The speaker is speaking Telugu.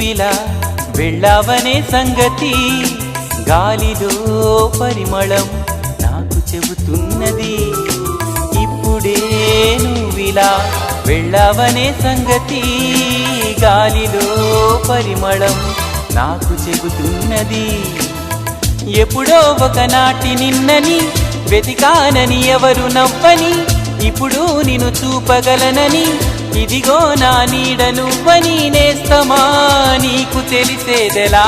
నువ్విలా వెళ్ళావనే సంగతి గాలిలో పరిమళం నాకు చెబుతున్నది. ఇప్పుడే నువ్విలా వెళ్ళావనే సంగతి గాలిలో పరిమళం నాకు చెబుతున్నది. ఎప్పుడో ఒకనాటి నిన్నని వెతికానని ఎవరు నవ్వని, ఇప్పుడు నిన్ను చూపగలనని ఇదిగో నా నీడ నువ్వని నేస్తమా నీకు తెలిసేదెలా.